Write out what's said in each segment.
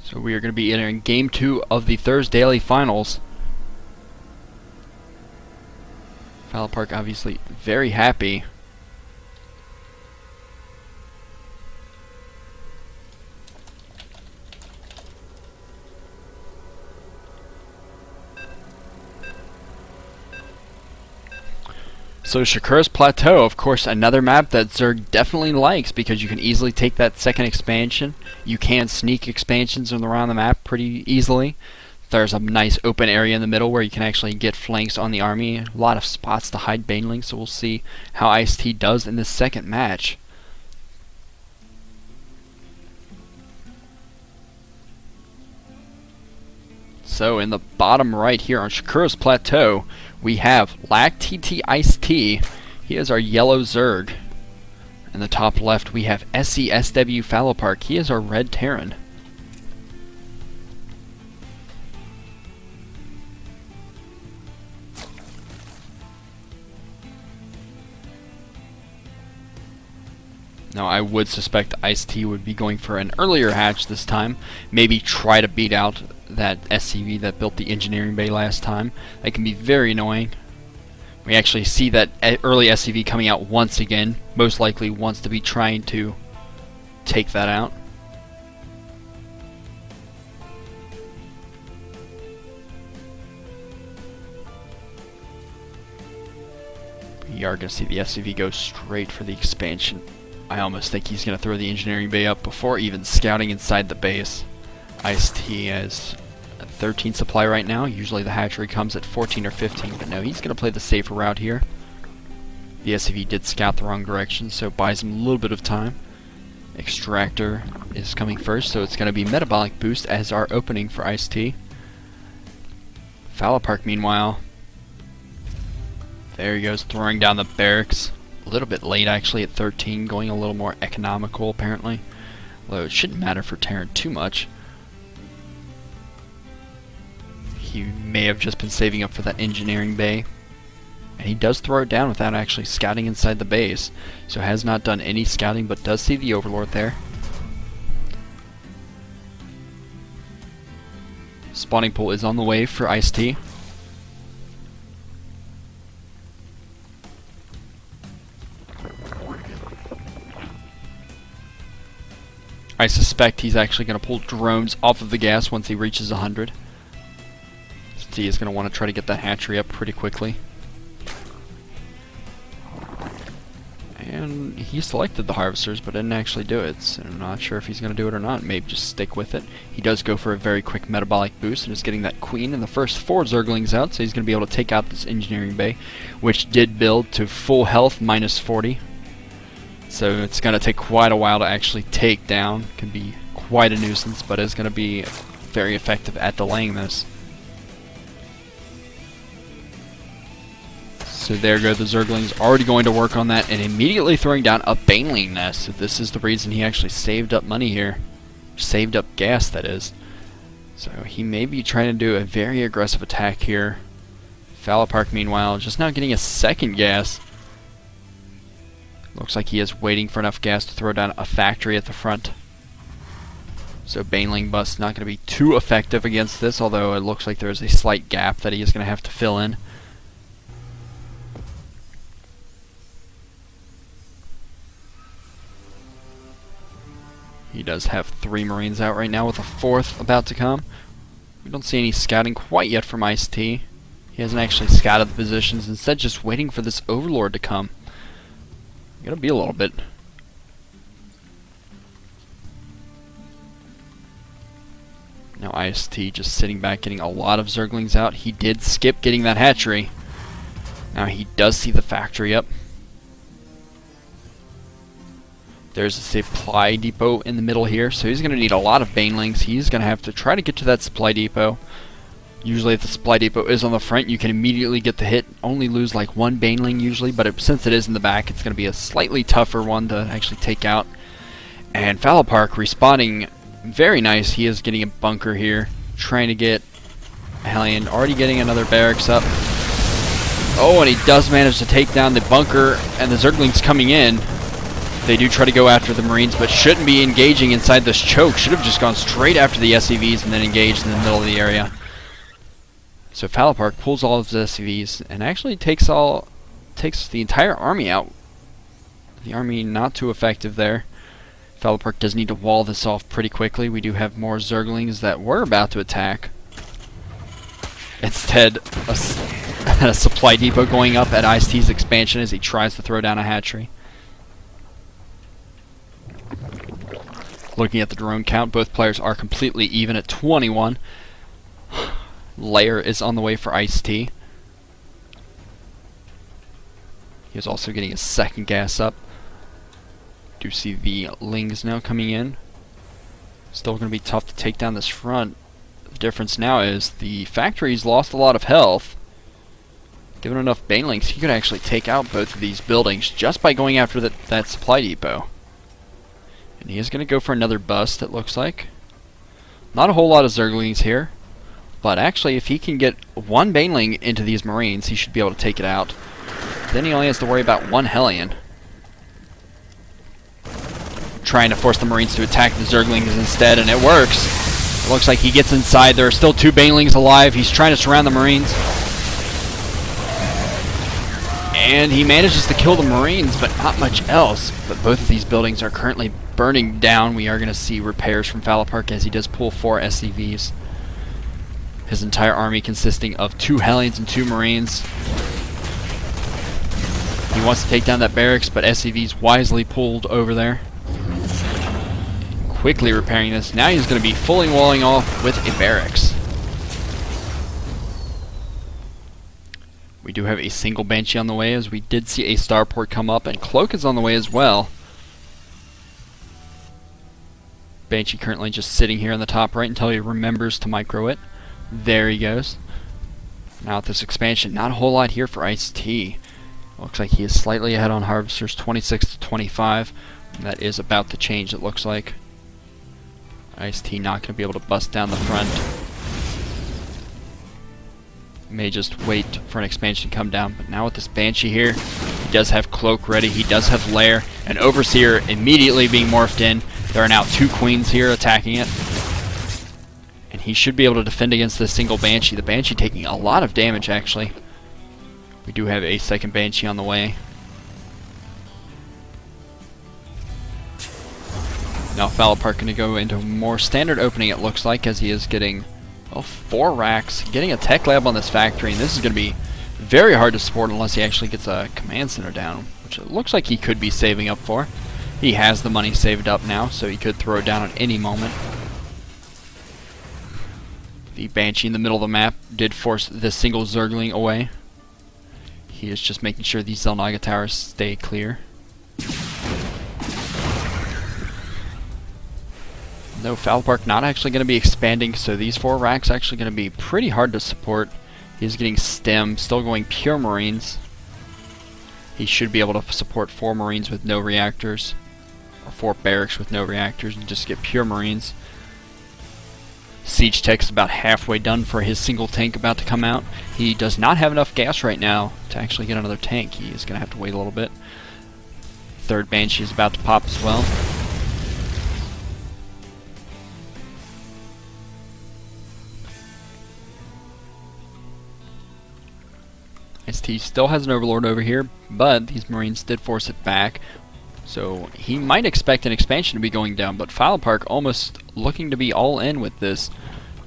So we are going to be entering Game 2 of the ThursDaily Finals. ScSwFalapark obviously very happy. So Shakur's Plateau, of course, another map that Zerg definitely likes because you can easily take that second expansion. You can sneak expansions around the map pretty easily. There's a nice open area in the middle where you can actually get flanks on the army. A lot of spots to hide banelings, so we'll see how ScSwFalapark does in this second match. So in the bottom right here on Shakur's Plateau, we have LaGTTIcedtea. He is our yellow Zerg. In the top left, we have ScSwFalapark. He is our red Terran. Now, I would suspect ScSwFalapark would be going for an earlier hatch this time. Maybe try to beat out that SCV that built the engineering bay last time. That can be very annoying. We actually see that early SCV coming out once again. Most likely wants to be trying to take that out. We are going to see the SCV go straight for the expansion. I almost think he's going to throw the engineering bay up before even scouting inside the base. ScSwFalapark has a 13 supply right now. Usually the hatchery comes at 14 or 15, but no, he's going to play the safer route here. The SCV did scout the wrong direction, so it buys him a little bit of time. Extractor is coming first, so it's going to be Metabolic Boost as our opening for ScSwFalapark. ScSwFalapark, meanwhile, there he goes, throwing down the barracks. A little bit late actually at 13, going a little more economical apparently. Although it shouldn't matter for Terran too much. He may have just been saving up for that engineering bay. And he does throw it down without actually scouting inside the base. So has not done any scouting, but does see the Overlord there. Spawning pool is on the way for ScSwFalapark. I suspect he's actually going to pull drones off of the gas once he reaches 100. ScSwFalapark is going to want to try to get the hatchery up pretty quickly. And he selected the harvesters, but didn't actually do it, so I'm not sure if he's going to do it or not. Maybe just stick with it. He does go for a very quick metabolic boost and is getting that queen and the first 4 Zerglings out, so he's going to be able to take out this engineering bay, which did build to full health minus 40. So it's going to take quite a while to actually take down. Can be quite a nuisance, but is going to be very effective at delaying this. So there go the Zerglings, already going to work on that and immediately throwing down a Baneling nest. So this is the reason he actually saved up money here. Saved up gas, that is. So he may be trying to do a very aggressive attack here. ScSwFalapark, meanwhile, just now getting a second gas. Looks like he is waiting for enough gas to throw down a factory at the front. So Baneling Bust not going to be too effective against this, although it looks like there's a slight gap that he is going to have to fill in. He does have 3 Marines out right now with a 4th about to come. We don't see any scouting quite yet from ScSwFalapark. He hasn't actually scouted the positions, instead just waiting for this Overlord to come. Gonna be a little bit. Now ScSwFalapark just sitting back getting a lot of Zerglings out. He did skip getting that hatchery. Now he does see the factory up. There's a supply depot in the middle here, so he's gonna need a lot of Banelings. He's gonna have to try to get to that supply depot. Usually if the supply depot is on the front, you can immediately get the hit. Only lose like 1 Baneling usually, but since it is in the back, it's going to be a slightly tougher one to actually take out. And ScSwFalapark responding very nice. He is getting a bunker here, trying to get Hellion, already getting another barracks up. Oh, and he does manage to take down the bunker, and the Zerglings coming in. They do try to go after the Marines, but shouldn't be engaging inside this choke. Should have just gone straight after the SCVs and then engaged in the middle of the area. So ScSwFalapark pulls all of his SCVs and actually takes the entire army out. The army not too effective there. ScSwFalapark does need to wall this off pretty quickly. We do have more Zerglings that were about to attack. Instead, a supply depot going up at ScSwFalapark's expansion as he tries to throw down a hatchery. Looking at the drone count, both players are completely even at 21. Lair is on the way for ScSwFalapark. He is also getting his second gas up. Do see the Lings now coming in. Still going to be tough to take down this front. The difference now is the factory's lost a lot of health. Given enough banelings, he could actually take out both of these buildings just by going after that supply depot. And he is going to go for another bust, it looks like. Not a whole lot of Zerglings here. But actually, if he can get one baneling into these Marines, he should be able to take it out. Then he only has to worry about one Hellion. Trying to force the Marines to attack the Zerglings instead, and it works. It looks like he gets inside. There are still two banelings alive. He's trying to surround the Marines. And he manages to kill the Marines, but not much else. But both of these buildings are currently burning down. We are going to see repairs from ScSwFalapark as he does pull 4 SCVs. His entire army consisting of 2 Hellions and 2 Marines. He wants to take down that barracks, but SCV's wisely pulled over there. Quickly repairing this. Now he's going to be fully walling off with a barracks. We do have a single Banshee on the way, as we did see a starport come up, and Cloak is on the way as well. Banshee currently just sitting here on the top right until he remembers to micro it. There he goes. Now with this expansion, not a whole lot here for ScSwFalapark. Looks like he is slightly ahead on Harvesters, 26 to 25. That is about to change, it looks like. ScSwFalapark not going to be able to bust down the front. May just wait for an expansion to come down, but now with this Banshee here, he does have Cloak ready, he does have Lair, and Overseer immediately being morphed in. There are now 2 Queens here attacking it. And he should be able to defend against this single Banshee. The Banshee taking a lot of damage, actually. We do have a second Banshee on the way. Now ScSwFalapark going to go into a more standard opening, it looks like, as he is getting 4 racks, getting a tech lab on this factory, and this is going to be very hard to support unless he actually gets a command center down, which it looks like he could be saving up for. He has the money saved up now, so he could throw it down at any moment. The Banshee in the middle of the map did force this single Zergling away. He is just making sure these Xel'Naga towers stay clear. No, ScSwFalapark not actually going to be expanding, so these 4 racks actually going to be pretty hard to support. He's getting stem, still going pure Marines. He should be able to support 4 Marines with no reactors, or 4 barracks with no reactors, and just get pure Marines. Siege Tech's about halfway done for his single tank about to come out. He does not have enough gas right now to actually get another tank. He is going to have to wait a little bit. Third Banshee is about to pop as well. ScSwFalapark still has an Overlord over here, but these Marines did force it back. So he might expect an expansion to be going down, but ScSwFalapark almost looking to be all in with this.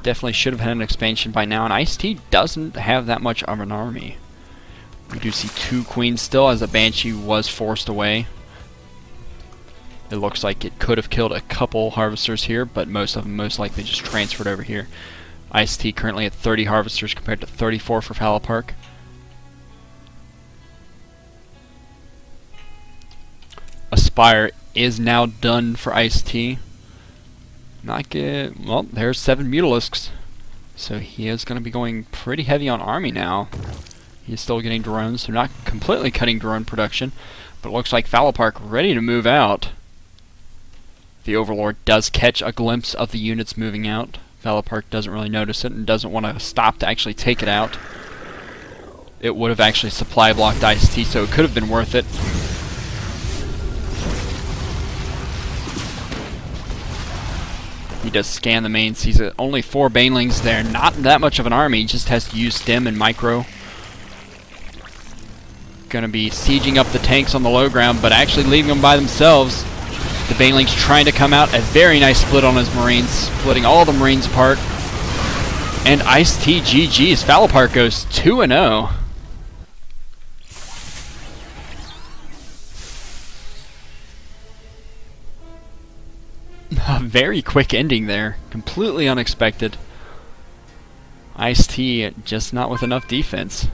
Definitely should have had an expansion by now, and ScSwFalapark doesn't have that much of an army. We do see 2 Queens still, as the Banshee was forced away. It looks like it could have killed a couple Harvesters here, but most of them most likely just transferred over here. ScSwFalapark currently at 30 Harvesters compared to 34 for ScSwFalapark. Aspire is now done for ScSwFalapark. Not good. Well, there's 7 Mutalisks. So he is going to be going pretty heavy on army now. He's still getting drones, so not completely cutting drone production. But it looks like ScSwFalapark ready to move out. The Overlord does catch a glimpse of the units moving out. ScSwFalapark doesn't really notice it and doesn't want to stop to actually take it out. It would have actually supply blocked ScSwFalapark, so it could have been worth it. He does scan the main, sees only 4 banelings there. Not that much of an army, just has to use stem and micro. Gonna be sieging up the tanks on the low ground, but actually leaving them by themselves. The banelings trying to come out. A very nice split on his marines, splitting all the marines apart. And ScSwFalapark GG's. Falapark goes 2-0. A very quick ending there. Completely unexpected. ScSwFalapark just not with enough defense.